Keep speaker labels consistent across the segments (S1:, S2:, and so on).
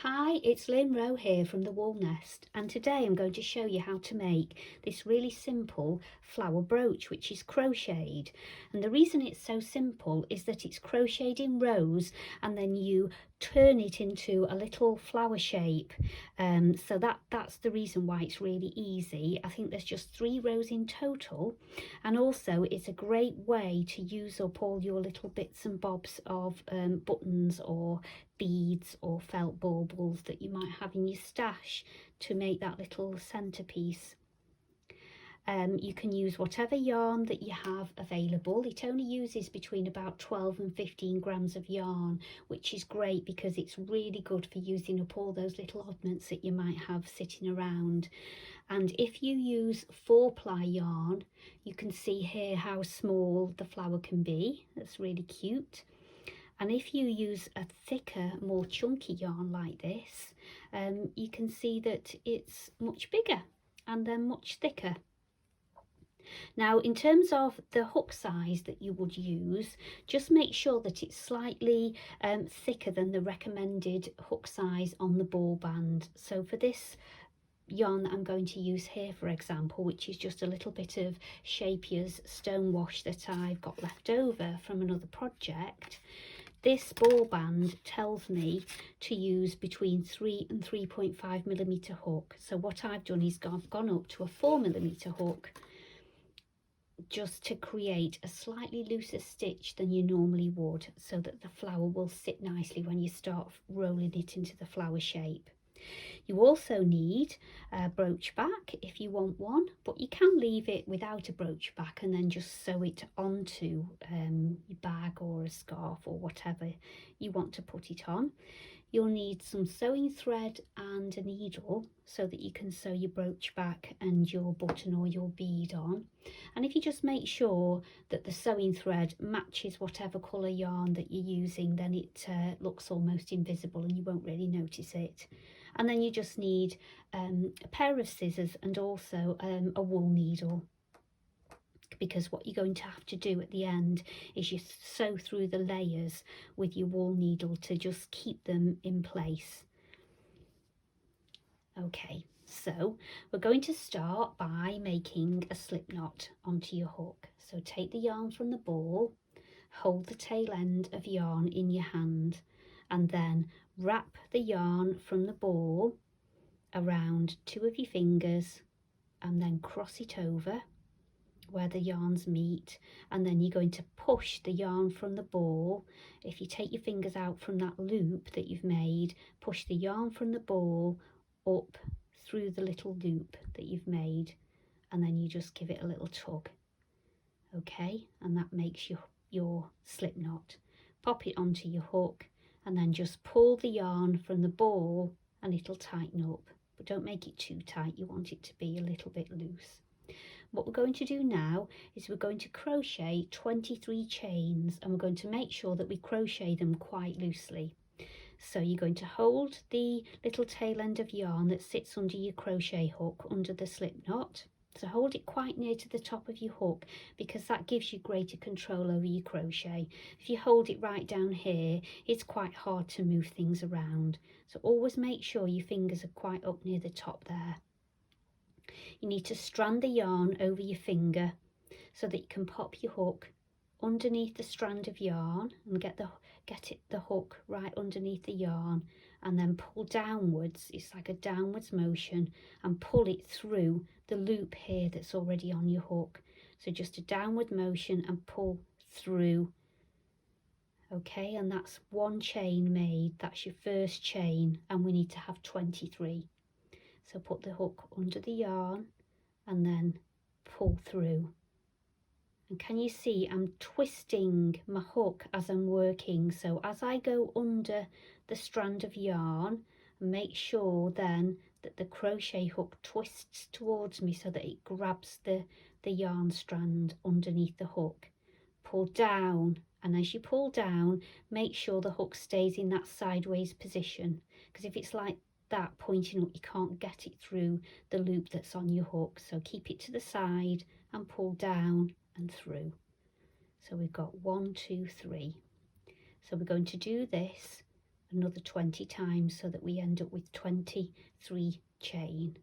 S1: Hi, it's Lynne Rowe here from the Wool Nest, and today I'm going to show you how to make this really simple flower brooch which is crocheted. And the reason it's so simple is that it's crocheted in rows and then you turn it into a little flower shape. So that's the reason why it's really easy. I think there's just 3 rows in total, and also it's a great way to use up all your little bits and bobs of buttons or beads or felt baubles that you might have in your stash to make that little centerpiece. You can use whatever yarn that you have available. It only uses between about 12 and 15 grams of yarn, which is great because it's really good for using up all those little oddments that you might have sitting around. And if you use 4-ply yarn, you can see here how small the flower can be. That's really cute. And if you use a thicker, more chunky yarn like this, you can see that it's much bigger and then much thicker. Now, in terms of the hook size that you would use, just make sure that it's slightly thicker than the recommended hook size on the ball band. So for this yarn that I'm going to use here, for example, which is just a little bit of Shapier's Stonewash that I've got left over from another project, this ball band tells me to use between 3 and 3.5 millimeter hook. So what I've done is I've gone up to a 4 millimeter hook just to create a slightly looser stitch than you normally would, so that the flower will sit nicely when you start rolling it into the flower shape. You also need a brooch back if you want one, but you can leave it without a brooch back and then just sew it onto your bag or a scarf or whatever you want to put it on. You'll need some sewing thread and a needle so that you can sew your brooch back and your button or your bead on. And if you just make sure that the sewing thread matches whatever colour yarn that you're using, then it looks almost invisible and you won't really notice it. And then you just need a pair of scissors and also a wool needle, because what you're going to have to do at the end is you sew through the layers with your wool needle to just keep them in place. Okay, so we're going to start by making a slip knot onto your hook. So take the yarn from the ball, hold the tail end of yarn in your hand, and then wrap the yarn from the ball around 2 of your fingers and then cross it over where the yarns meet, and then you're going to push the yarn from the ball. If you take your fingers out from that loop that you've made, push the yarn from the ball up through the little loop that you've made, and then you just give it a little tug. Okay, and that makes your slip knot. Pop it onto your hook and then just pull the yarn from the ball and it'll tighten up, but don't make it too tight. You want it to be a little bit loose. What we're going to do now is we're going to crochet 23 chains, and we're going to make sure that we crochet them quite loosely. So you're going to hold the little tail end of yarn that sits under your crochet hook under the slip knot. So hold it quite near to the top of your hook, because that gives you greater control over your crochet. If you hold it right down here, it's quite hard to move things around. So always make sure your fingers are quite up near the top there. You need to strand the yarn over your finger so that you can pop your hook underneath the strand of yarn and get the hook right underneath the yarn, and then pull downwards. It's like a downwards motion, and pull it through the loop here that's already on your hook. So just a downward motion and pull through. Okay, and that's 1 chain made. That's your first chain, and we need to have 23. So put the hook under the yarn and then pull through. And can you see I'm twisting my hook as I'm working? So as I go under the strand of yarn, make sure then that the crochet hook twists towards me so that it grabs the yarn strand underneath the hook. Pull down, and as you pull down, make sure the hook stays in that sideways position, because if it's like that pointing up, you can't get it through the loop that's on your hook. So keep it to the side and pull down and through. So we've got 1, 2, 3. So we're going to do this another 20 times so that we end up with 23 chain.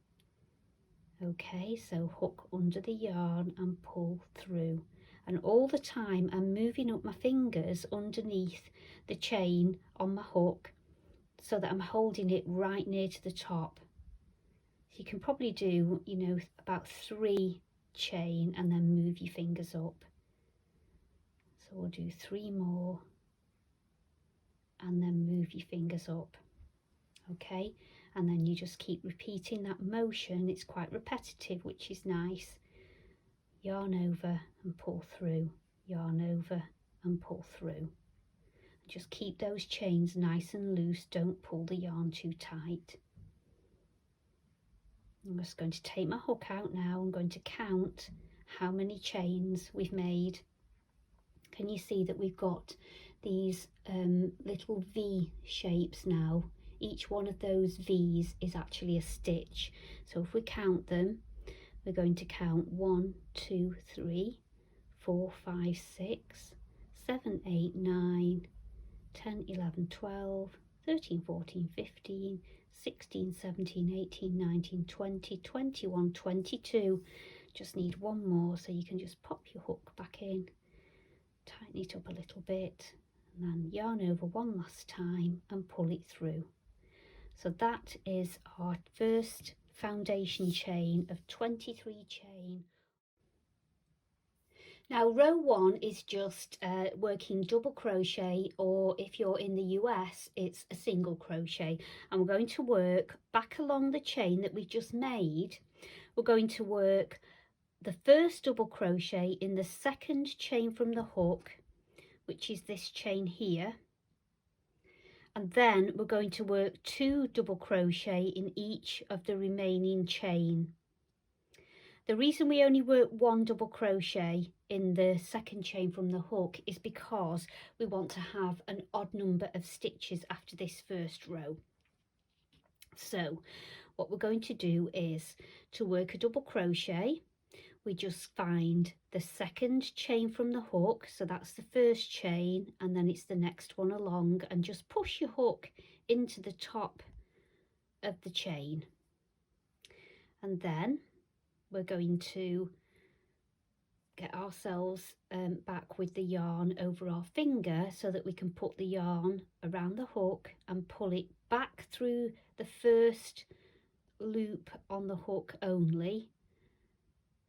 S1: Okay, so hook under the yarn and pull through, and all the time I'm moving up my fingers underneath the chain on my hook so that I'm holding it right near to the top. So you can probably do, you know, about 3 chain and then move your fingers up. So we'll do 3 more and then move your fingers up. Okay, and then you just keep repeating that motion. It's quite repetitive, which is nice. Yarn over and pull through, yarn over and pull through. Just keep those chains nice and loose, don't pull the yarn too tight. I'm just going to take my hook out now. I'm going to count how many chains we've made. Can you see that we've got these little V shapes now? Each one of those V's is actually a stitch. So if we count them, we're going to count 1, 2, 3, 4, 5, 6, 7, 8, 9, 10, 11, 12, 13, 14, 15, 16, 17, 18, 19, 20, 21, 22. Just need one more, so you can just pop your hook back in, tighten it up a little bit, and then yarn over one last time and pull it through. So that is our first foundation chain of 23 chain. Now row 1 is just working double crochet, or if you're in the US it's a single crochet, and we're going to work back along the chain that we just made. We're going to work the first double crochet in the second chain from the hook, which is this chain here, and then we're going to work 2 double crochet in each of the remaining chain. The reason we only work 1 double crochet in the second chain from the hook is because we want to have an odd number of stitches after this first row. So what we're going to do is, to work a double crochet, we just find the second chain from the hook, so that's the first chain, and then it's the next one along, and just push your hook into the top of the chain. And then we're going to get ourselves back with the yarn over our finger so that we can put the yarn around the hook and pull it back through the first loop on the hook only.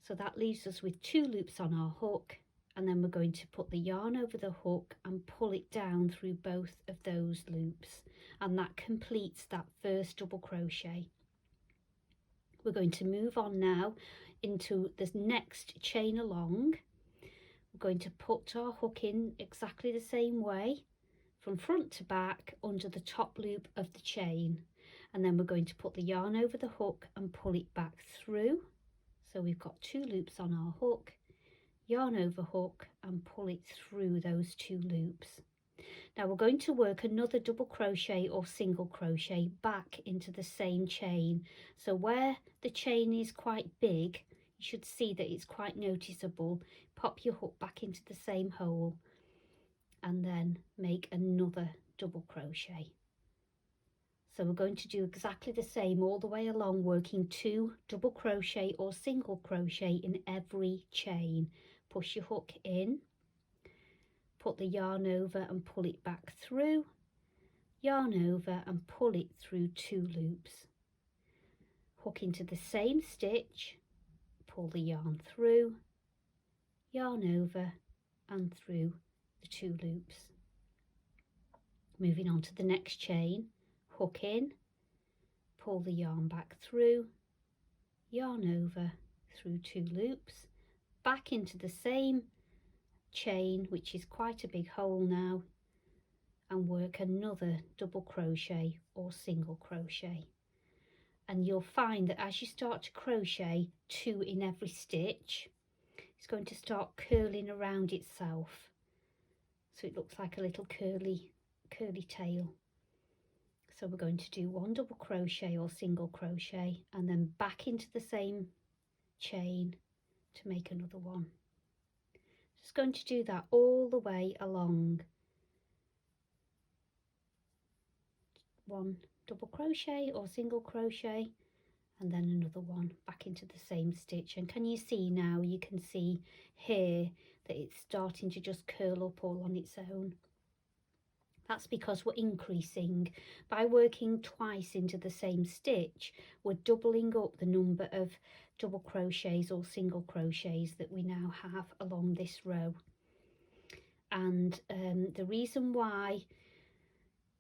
S1: So that leaves us with 2 loops on our hook, and then we're going to put the yarn over the hook and pull it down through both of those loops, and that completes that first double crochet. We're going to move on now into the next chain along. We're going to put our hook in exactly the same way, from front to back under the top loop of the chain, and then we're going to put the yarn over the hook and pull it back through. So we've got 2 loops on our hook, yarn over hook and pull it through those 2 loops. Now we're going to work another double crochet or single crochet back into the same chain. So where the chain is quite big, you should see that it's quite noticeable. Pop your hook back into the same hole and then make another double crochet. So we're going to do exactly the same all the way along, working 2 double crochet or single crochet in every chain. Push your hook in, put the yarn over and pull it back through, yarn over and pull it through 2 loops. Hook into the same stitch, pull the yarn through, yarn over and through the 2 loops. Moving on to the next chain, hook in, pull the yarn back through, yarn over through 2 loops, back into the same chain, which is quite a big hole now, and work another double crochet or single crochet. And you'll find that as you start to crochet 2 in every stitch, it's going to start curling around itself, so it looks like a little curly tail. So we're going to do 1 double crochet or single crochet and then back into the same chain to make another one. Just going to do that all the way along. one double crochet or single crochet, and then another one back into the same stitch. And can you see now, you can see here that it's starting to just curl up all on its own. That's because we're increasing. By working twice into the same stitch, we're doubling up the number of double crochets or single crochets that we now have along this row. And the reason why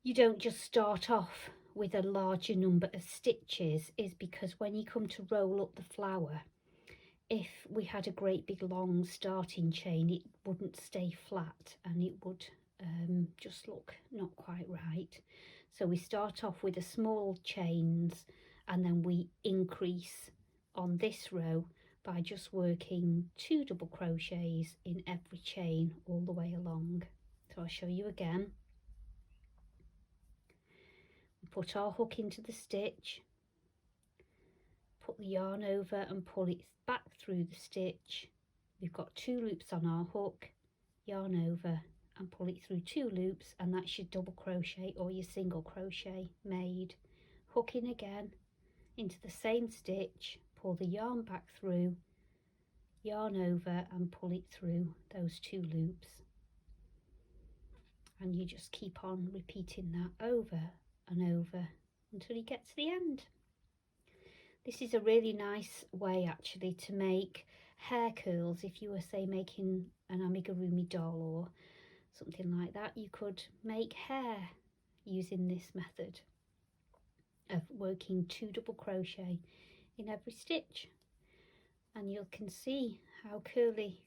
S1: you don't just start off with a larger number of stitches is because when you come to roll up the flower, if we had a great big long starting chain, it wouldn't stay flat and it would just look not quite right. So we start off with the small chains and then we increase on this row by just working 2 double crochets in every chain all the way along. So I'll show you again. Put our hook into the stitch, put the yarn over and pull it back through the stitch. We've got 2 loops on our hook, yarn over and pull it through 2 loops, and that's your double crochet or your single crochet made. Hook in again into the same stitch, pull the yarn back through, yarn over and pull it through those 2 loops, and you just keep on repeating that over and over until you get to the end. This is a really nice way actually to make hair curls. If you were, say, making an amigurumi doll or something like that, you could make hair using this method of working 2 double crochet in every stitch, and you can see how curly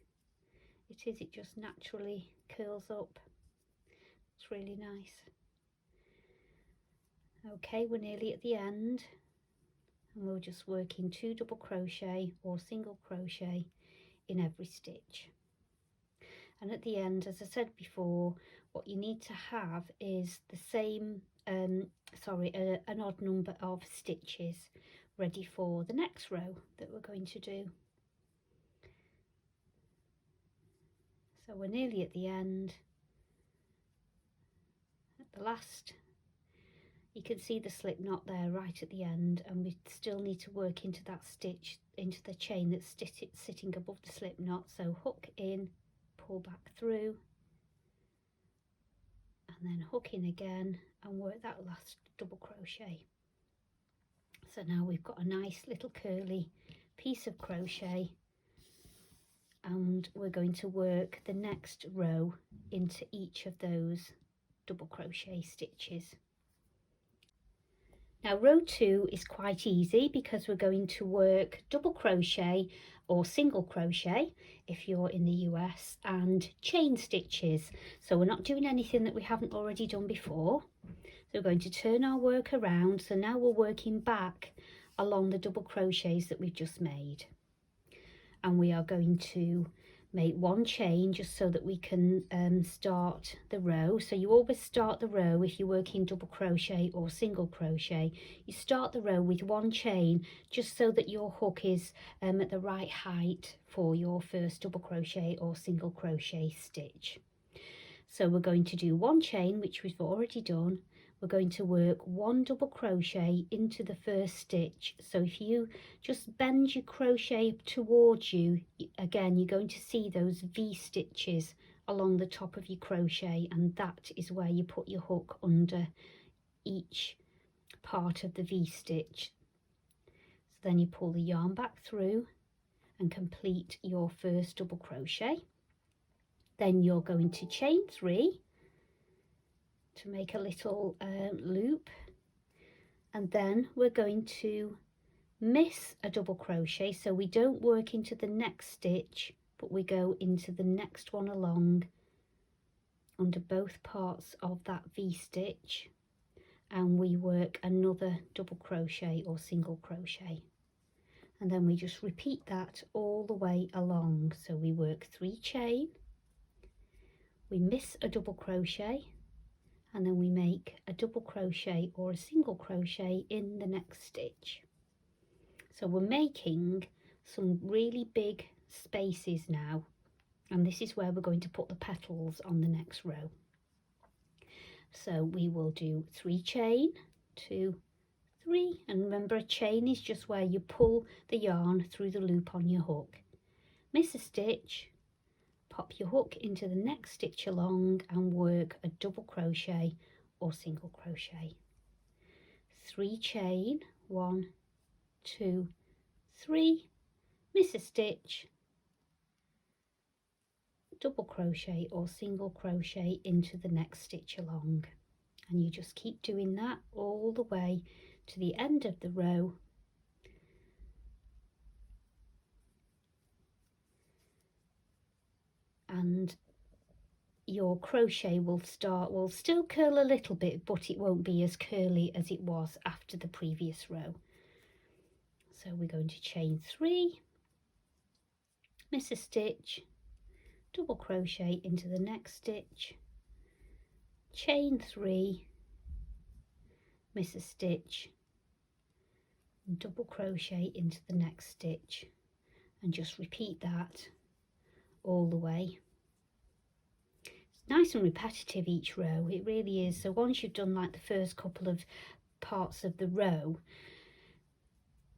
S1: it is. It just naturally curls up. It's really nice. Okay, we're nearly at the end, and we're just working 2 double crochet or single crochet in every stitch. And at the end, as I said before, what you need to have is the same an odd number of stitches ready for the next row that we're going to do. So we're nearly at the end. At the last, you can see the slip knot there right at the end, and we still need to work into that stitch, into the chain that's sitting above the slip knot. So hook in, pull back through, and then hook in again and work that last double crochet. So now we've got a nice little curly piece of crochet, and we're going to work the next row into each of those double crochet stitches. Now row 2 is quite easy because we're going to work double crochet or single crochet if you're in the US, and chain stitches. So we're not doing anything that we haven't already done before. So we're going to turn our work around. So now we're working back along the double crochets that we've just made, and we are going to make 1 chain just so that we can start the row. So you always start the row, if you're working double crochet or single crochet, you start the row with 1 chain just so that your hook is at the right height for your first double crochet or single crochet stitch. So we're going to do 1 chain, which we've already done. We're going to work 1 double crochet into the first stitch. So if you just bend your crochet towards you, again, you're going to see those V stitches along the top of your crochet, and that is where you put your hook under each part of the V stitch. So then you pull the yarn back through and complete your first double crochet. Then you're going to chain 3 to make a little loop, and then we're going to miss a double crochet, so we don't work into the next stitch, but we go into the next one along under both parts of that V stitch, and we work another double crochet or single crochet, and then we just repeat that all the way along. So we work 3 chain, we miss a double crochet, and then we make a double crochet or a single crochet in the next stitch. So we're making some really big spaces now, and this is where we're going to put the petals on the next row. So we will do 3 chain, 2, 3, and remember a chain is just where you pull the yarn through the loop on your hook. Miss a stitch, pop your hook into the next stitch along and work a double crochet or single crochet. 3 chain, 1, 2, 3, miss a stitch, double crochet or single crochet into the next stitch along, and you just keep doing that all the way to the end of the row. And your crochet will still curl a little bit, but it won't be as curly as it was after the previous row. So we're going to chain 3, miss a stitch, double crochet into the next stitch, chain 3, miss a stitch, and double crochet into the next stitch, and just repeat that all the way. It's nice and repetitive each row, it really is. So once you've done like the first couple of parts of the row,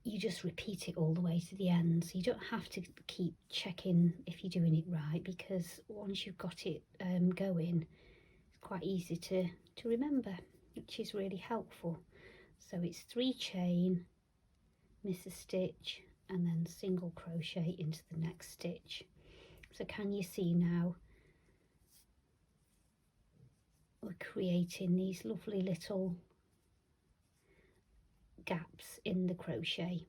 S1: you just repeat it all the way to the end, so you don't have to keep checking if you're doing it right, because once you've got it going, it's quite easy to remember, which is really helpful. So it's 3 chain, miss a stitch, and then single crochet into the next stitch. So can you see now we're creating these lovely little gaps in the crochet.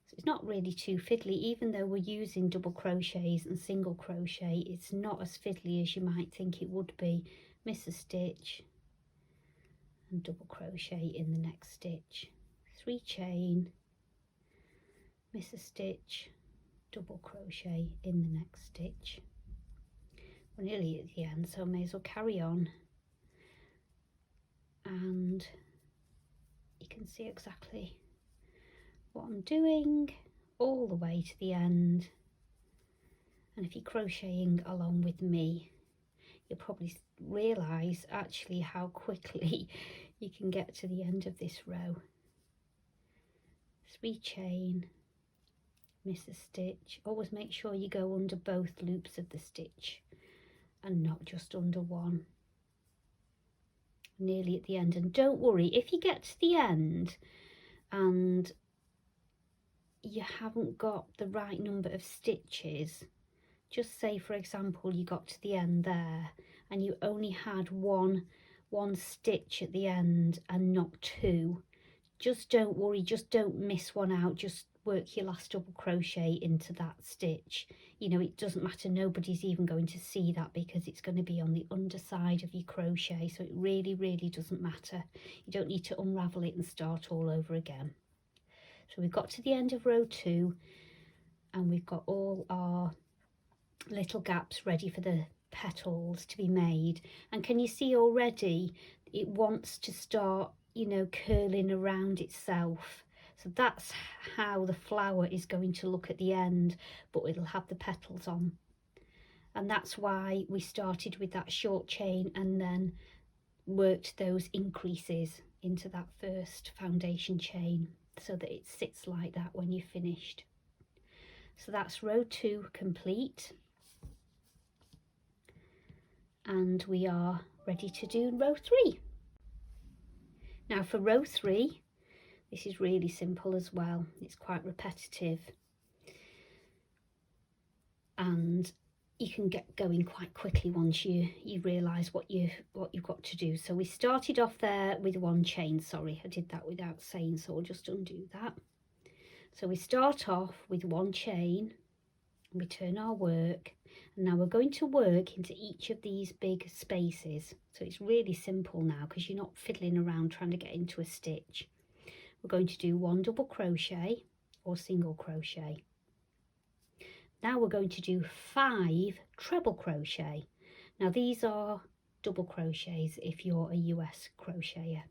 S1: So it's not really too fiddly, even though we're using double crochets and single crochet, it's not as fiddly as you might think it would be. Miss a stitch and double crochet in the next stitch, 3 chain, miss a stitch, double crochet in the next stitch. We're nearly at the end, so I may as well carry on, and you can see exactly what I'm doing all the way to the end. And if you're crocheting along with me, you'll probably realise actually how quickly you can get to the end of this row. 3 chain, miss a stitch. Always make sure you go under both loops of the stitch and not just under one. Nearly at the end, and don't worry if you get to the end and you haven't got the right number of stitches. Just say for example you got to the end there and you only had one stitch at the end and not 2. Just don't worry, just don't miss one out, just work your last double crochet into that stitch. You know, it doesn't matter, nobody's even going to see that because it's going to be on the underside of your crochet, so it really doesn't matter. You don't need to unravel it and start all over again. So we've got to the end of row 2 and we've got all our little gaps ready for the petals to be made. And can you see already it wants to start, you know, curling around itself? So that's how the flower is going to look at the end, but it'll have the petals on. And that's why we started with that short chain and then worked those increases into that first foundation chain so that it sits like that when you're finished. So that's row 2 complete. And we are ready to do row 3. Now for row 3, this is really simple as well. It's quite repetitive and you can get going quite quickly once you realise what you've got to do. So we started off there with 1 chain. Sorry, I did that without saying, so I'll just undo that. So we start off with 1 chain and we turn our work, and now we're going to work into each of these big spaces. So it's really simple now because you're not fiddling around trying to get into a stitch. We're going to do 1 double crochet or single crochet. Now we're going to do 5 treble crochet. Now these are double crochets if you're a US crocheter.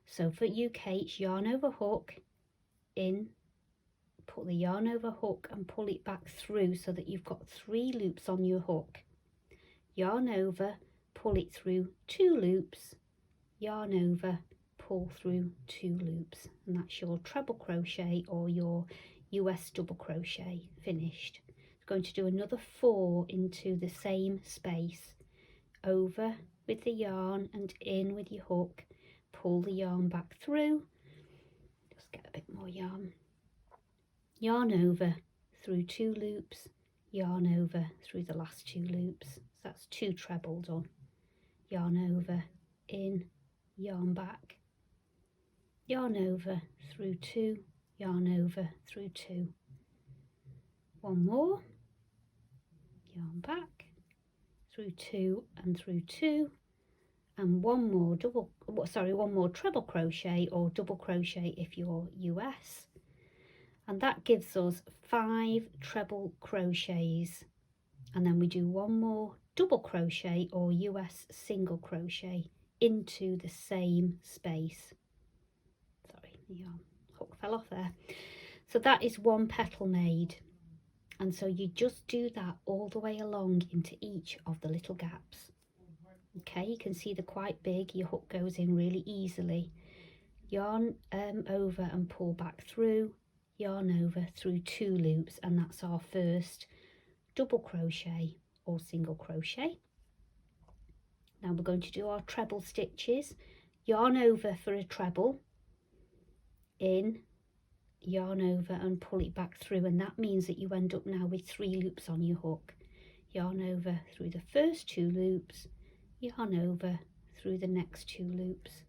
S1: So for UK it's yarn over hook, in, put the yarn over hook and pull it back through so that you've got 3 loops on your hook. Yarn over, pull it through 2 loops, yarn over, pull through 2 loops, and that's your treble crochet or your US double crochet finished. Going to do another 4 into the same space, over with the yarn and in with your hook, pull the yarn back through, just get a bit more yarn, yarn over through 2 loops, yarn over through the last 2 loops. So that's 2 treble done. Yarn over, in, yarn back, yarn over through 2, yarn over through 2. One more, yarn back through 2 and through 2, and one more treble crochet or double crochet if you're US, and that gives us 5 treble crochets, and then we do one more double crochet or US single crochet into the same space. Sorry, the hook fell off there. So that is 1 petal made, and so you just do that all the way along into each of the little gaps. Okay, you can see they're quite big, your hook goes in really easily. Yarn over and pull back through, yarn over through 2 loops, and that's our first double crochet or single crochet. Now we're going to do our treble stitches. Yarn over for a treble, in, yarn over and pull it back through, and that means that you end up now with 3 loops on your hook. Yarn over through the first 2 loops, yarn over through the next 2 loops.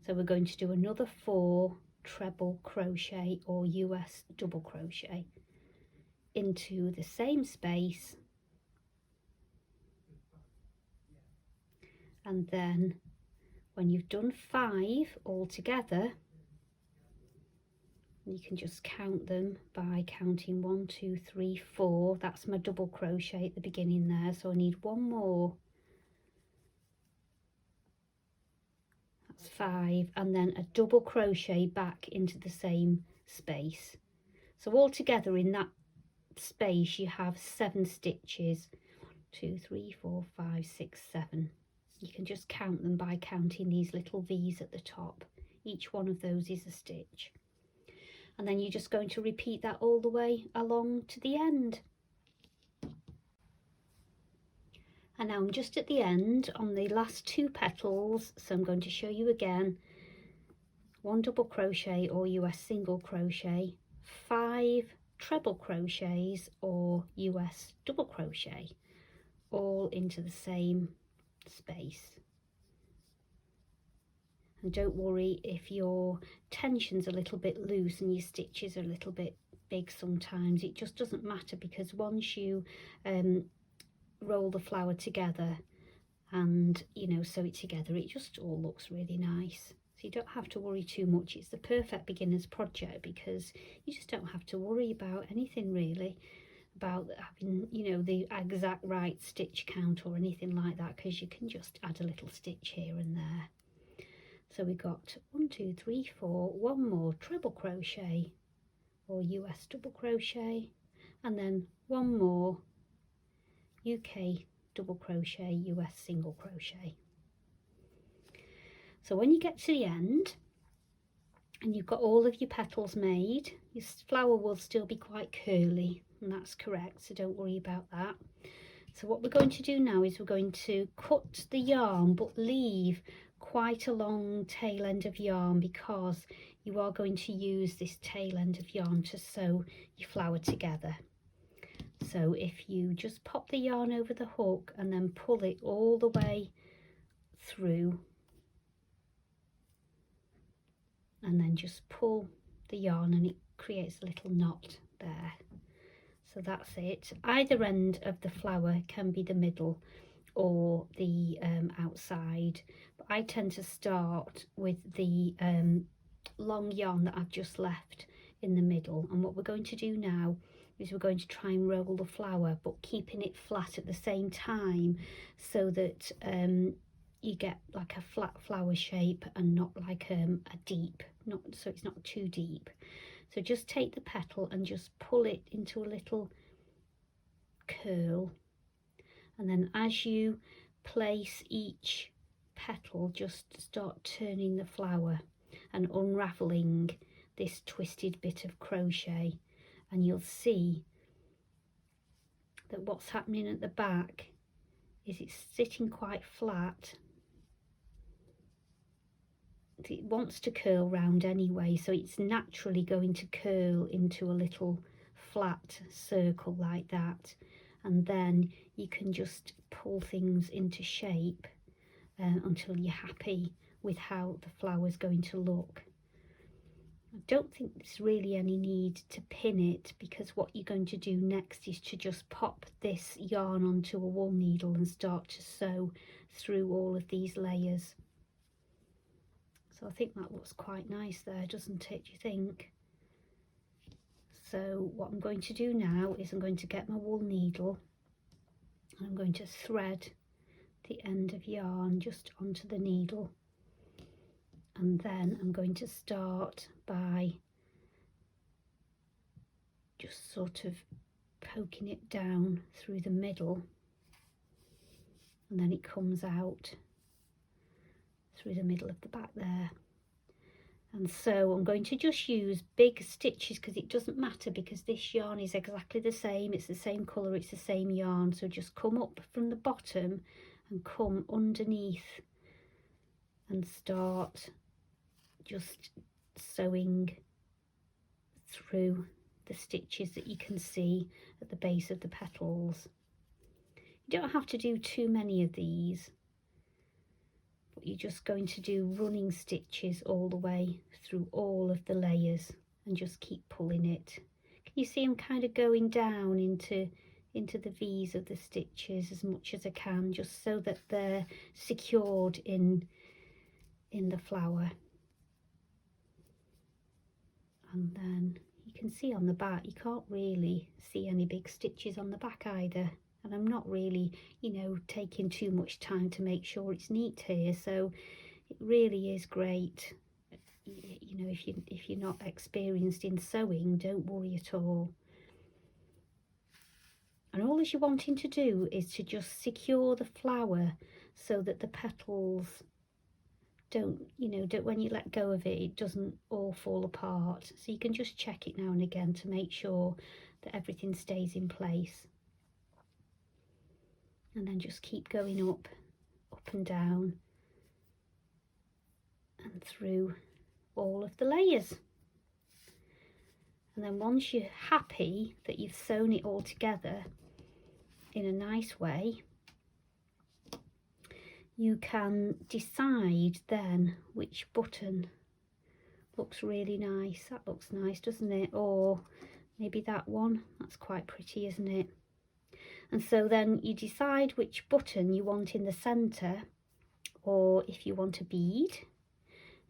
S1: So we're going to do another 4 treble crochet or US double crochet into the same space, and then when you've done 5 all together, you can just count them by counting 1, 2, 3, 4. That's my double crochet at the beginning there, so I need one more. That's 5, and then a double crochet back into the same space. So all together in that space you have 7 stitches. 2, 3, 4, 5, 6, 7. You can just count them by counting these little V's at the top. Each one of those is a stitch. And then you're just going to repeat that all the way along to the end. And now I'm just at the end on the last 2 petals, so I'm going to show you again. 1 double crochet or US single crochet, 5 treble crochets or US double crochet, all into the same space. And don't worry if your tension's a little bit loose and your stitches are a little bit big sometimes. It just doesn't matter, because once you roll the flower together and sew it together, it just all looks really nice. So you don't have to worry too much. It's the perfect beginner's project, because you just don't have to worry about anything really, about having the exact right stitch count or anything like that, because you can just add a little stitch here and there. So we got 1, 2, 3, 4, one more treble crochet or US double crochet, and then one more UK double crochet, US single crochet. So when you get to the end and you've got all of your petals made, your flower will still be quite curly, and that's correct, so don't worry about that. So what we're going to do now is we're going to cut the yarn but leave quite a long tail end of yarn, because you are going to use this tail end of yarn to sew your flower together. So if you just pop the yarn over the hook and then pull it all the way through, and then just pull the yarn, and it creates a little knot there. So that's it. Either end of the flower can be the middle or the outside, but I tend to start with the long yarn that I've just left in the middle. And what we're going to do now is we're going to try and roll the flower, but keeping it flat at the same time, so that you get like a flat flower shape and not like a deep, so it's not too deep. So just take the petal and just pull it into a little curl, and then as you place each petal, just start turning the flower and unraveling this twisted bit of crochet, and you'll see that what's happening at the back is it's sitting quite flat. It wants to curl round anyway, so it's naturally going to curl into a little flat circle like that, and then you can just pull things into shape until you're happy with how the flower's going to look. I don't think there's really any need to pin it, because what you're going to do next is to just pop this yarn onto a wool needle and start to sew through all of these layers. So I think that looks quite nice there, doesn't it, do you think? So what I'm going to do now is I'm going to get my wool needle and I'm going to thread the end of yarn just onto the needle, and then I'm going to start by just sort of poking it down through the middle, and then it comes out through the middle of the back there. And so I'm going to just use big stitches, because it doesn't matter, because this yarn is exactly the same, it's the same colour, it's the same yarn. So just come up from the bottom and come underneath and start just sewing through the stitches that you can see at the base of the petals. You don't have to do too many of these, but you're just going to do running stitches all the way through all of the layers and just keep pulling it. Can you see I'm kind of going down into the V's of the stitches as much as I can, just so that they're secured in the flower. And then you can see on the back, you can't really see any big stitches on the back either. And I'm not really, you know, taking too much time to make sure it's neat here. So it really is great. You know, if you're not experienced in sewing, don't worry at all. And all you're wanting to do is to just secure the flower so that the petals don't, when you let go of it, it doesn't all fall apart. So you can just check it now and again to make sure that everything stays in place. And then just keep going up and down and through all of the layers. And then once you're happy that you've sewn it all together in a nice way, you can decide then which button looks really nice. That looks nice, doesn't it? Or maybe that one. That's quite pretty, isn't it? And so then you decide which button you want in the centre, or if you want a bead,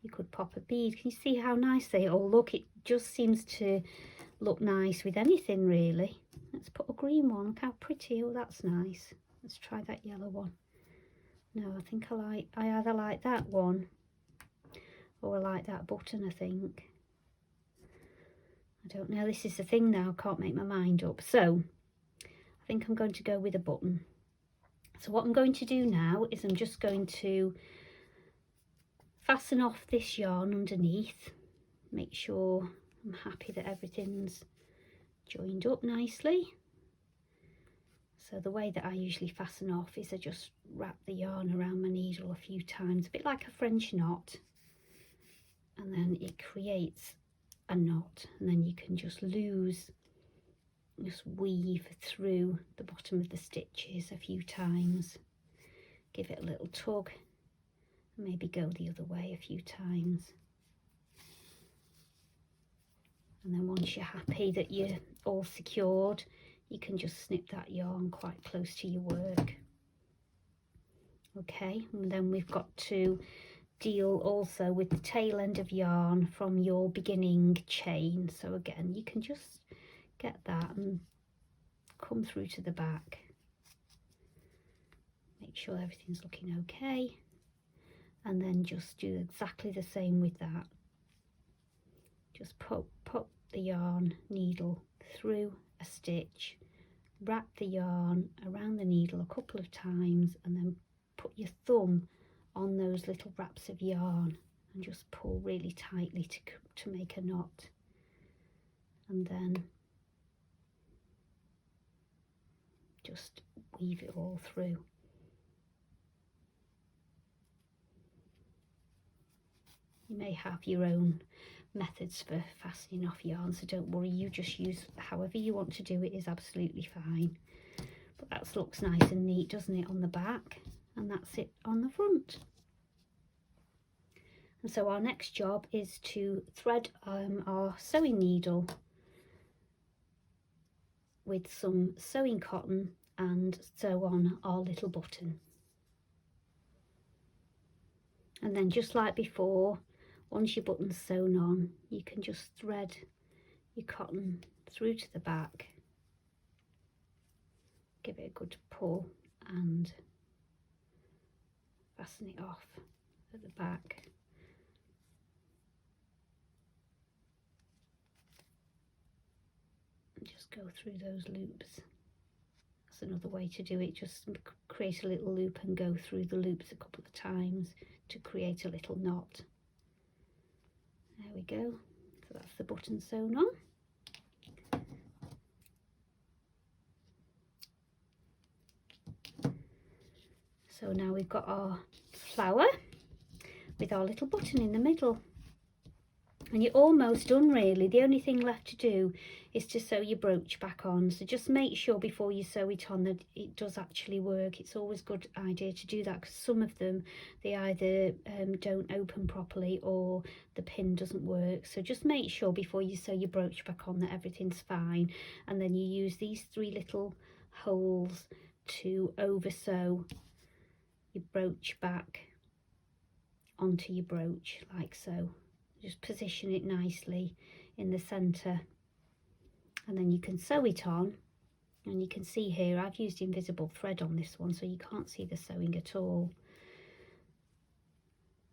S1: you could pop a bead. Can you see how nice they all look? It just seems to look nice with anything, really. Let's put a green one. Look how pretty. Oh, that's nice. Let's try that yellow one. No, I think I either like that one or I like that button, I think. I don't know. This is the thing now. I can't make my mind up. So I think I'm going to go with a button. So what I'm going to do now is I'm just going to fasten off this yarn underneath. Make sure I'm happy that everything's joined up nicely. So the way that I usually fasten off is I just wrap the yarn around my needle a few times, a bit like a French knot, and then it creates a knot, and then you can just weave through the bottom of the stitches a few times, give it a little tug, and maybe go the other way a few times. And then once you're happy that you're all secured, you can just snip that yarn quite close to your work. Okay, and then we've got to deal also with the tail end of yarn from your beginning chain. So again, you can just get that and come through to the back. Make sure everything's looking okay. And then just do exactly the same with that. Just pop the yarn needle through a stitch, wrap the yarn around the needle a couple of times, and then put your thumb on those little wraps of yarn and just pull really tightly to make a knot, and then just weave it all through. You may have your own methods for fastening off yarn, so don't worry, you just use however you want to do it is absolutely fine. But that looks nice and neat, doesn't it, on the back? And that's it on the front. And so our next job is to thread our sewing needle with some sewing cotton and sew on our little button. And then just like before, once your button's sewn on, you can just thread your cotton through to the back, give it a good pull and fasten it off at the back. And just go through those loops. That's another way to do it, just create a little loop and go through the loops a couple of times to create a little knot. There we go. So that's the button sewn on. So now we've got our flower with our little button in the middle. And you're almost done really. The only thing left to do is to sew your brooch back on. So just make sure before you sew it on that it does actually work. It's always a good idea to do that, because some of them, they either don't open properly or the pin doesn't work. So just make sure before you sew your brooch back on that everything's fine. And then you use these 3 little holes to oversew your brooch back onto your brooch like so. Just position it nicely in the center, and then you can sew it on. And you can see here I've used invisible thread on this one, so you can't see the sewing at all.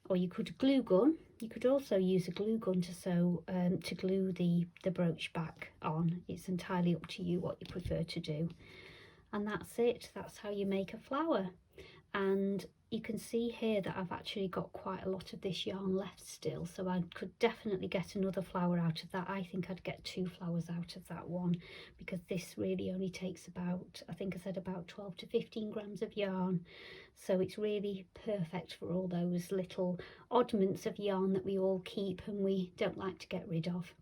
S1: Or you could glue gun. You could also use a glue gun to sew to glue the brooch back on. It's entirely up to you what you prefer to do. And that's it. That's how you make a flower. And you can see here that I've actually got quite a lot of this yarn left still, so I could definitely get another flower out of that. I think I'd get 2 flowers out of that one, because this really only takes about, I think I said about 12 to 15 grams of yarn. So it's really perfect for all those little oddments of yarn that we all keep and we don't like to get rid of.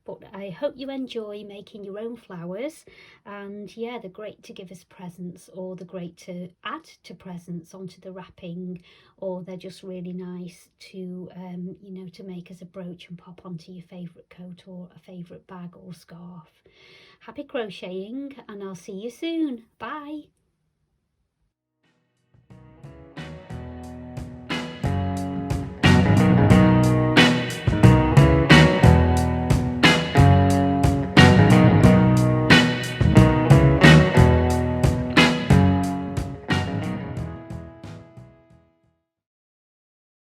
S1: But I hope you enjoy making your own flowers, and yeah, they're great to give as presents, or they're great to add to presents onto the wrapping, or they're just really nice to you know, to make as a brooch and pop onto your favourite coat or a favourite bag or scarf. Happy crocheting, and I'll see you soon. Bye.